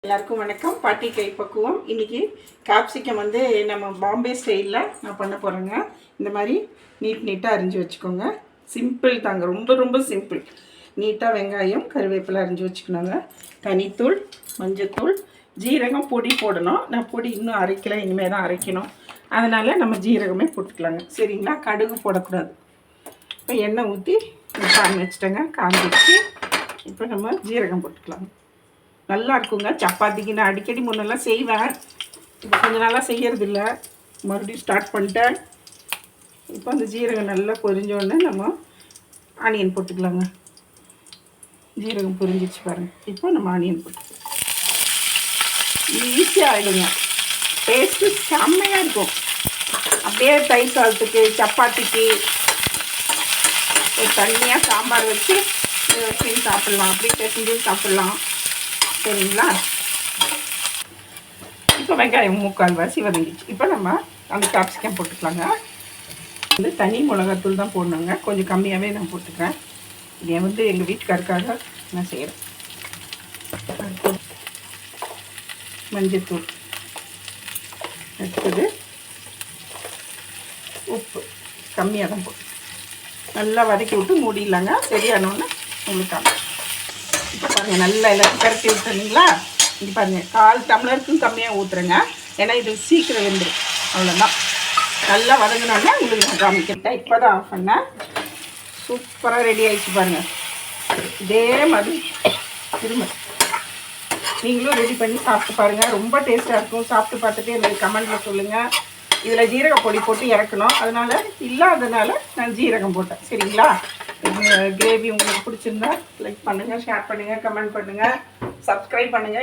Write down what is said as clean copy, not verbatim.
எல்லாருக்கும் வணக்கம். பாட்டி கைப்பக்குவம். இன்றைக்கி கேப்சிகம் வந்து நம்ம பாம்பே ஸ்டைலில் நான் பண்ண போகிறேங்க. இந்த மாதிரி நீட்டாக அரிஞ்சு வச்சுக்கோங்க. சிம்பிள் தாங்க, ரொம்ப ரொம்ப சிம்பிள். நீட்டாக வெங்காயம் கருவேப்பிலை அரிஞ்சு வச்சுக்கணுங்க. தனித்தூள், மஞ்சத்தூள், ஜீரகம் பொடி போடணும். நான் பொடி இன்னும் அரைக்கலை, இனிமேல் தான் அரைக்கணும். அதனால் நம்ம ஜீரகமே போட்டுக்கலாங்க. சரிங்களா? கடுகு போடக்கூடாது. இப்போ எண்ணெய் ஊற்றி காஞ்சி வச்சுட்டேங்க. காஞ்சி வச்சு இப்போ நம்ம ஜீரகம் போட்டுக்கலாங்க. நல்லா இருக்குங்க. சப்பாத்திக்கு நான் அடிக்கடி முன்னெல்லாம் செய்வேன். இப்போ கொஞ்சம் நாளாக செய்யறதில்ல. மறுபடியும் ஸ்டார்ட் பண்ணிட்டேன். இப்போ அந்த ஜீரகம் நல்லா பொரிஞ்சோடனே நம்ம ஆனியன் போட்டுக்கலாங்க. ஜீரகம் பொரிஞ்சிச்சு பாருங்கள். இப்போ நம்ம ஆனியன் போட்டுக்கலாம். ஈஸியாக ஆகிடுங்க. டேஸ்ட்டு செம்மையாக இருக்கும். அப்படியே தயிர் சாதத்துக்கு, சப்பாத்திக்கு ஒரு தண்ணியாக சாம்பார் வச்சு சாப்பிட்லாம். அப்படியே பேசஞ்சு சாப்பிட்லாம். சரிங்களா? இப்போ வெங்காயம் முக்கால்வாசி வதங்கிச்சு. இப்போ நம்ம அந்த கேப்சிகம் போட்டுக்கலாங்க. வந்து தனி மிளகாத்தூள் தான் போடணுங்க. கொஞ்சம் கம்மியாகவே நான் போட்டுக்கிறேன். இதை வந்து எங்கள் வீட்டுக்காருக்காக நான் செய்கிறேன். மஞ்சத்தூள், அடுத்தது உப்பு கம்மியாக தான் போட்டு நல்லா வதக்கி விட்டு மூடிடலாங்க. சரியானோன்னு உங்களுக்கு இப்போ பாருங்கள், நல்லா எல்லாத்தையும் கரட்டி விட்டுருந்தீங்களா? இங்கே பாருங்கள், 1/4 டம்ளருக்கும் கம்மியாக ஊற்றுறேங்க. ஏன்னா இது சீக்கிரம் வெந்துடும். அவ்வளோதான். நல்லா வதங்கினோன்னா உங்களுக்கு நான் காமிக்கிட்டேன். இப்போ தான் ஆஃப் பண்ணேன். சூப்பராக ரெடி ஆகிடுச்சு பாருங்கள். இதே மாதிரி திரும்ப நீங்களும் ரெடி பண்ணி சாப்பிட்டு பாருங்கள். ரொம்ப டேஸ்ட்டாக இருக்கும். சாப்பிட்டு பார்த்துட்டு எனக்கு கமெண்ட்டில் சொல்லுங்கள். இதில் ஜீரக பொடி போட்டு இறக்கணும். அதனால் இல்லாததுனால நான் ஜீரகம் போட்டேன். சரிங்களா? கிரேவி உங்களுக்கு பிடிச்சிருந்தா லைக் பண்ணுங்கள், ஷேர் பண்ணுங்கள், கமெண்ட் பண்ணுங்கள், சப்ஸ்கிரைப் பண்ணுங்கள்.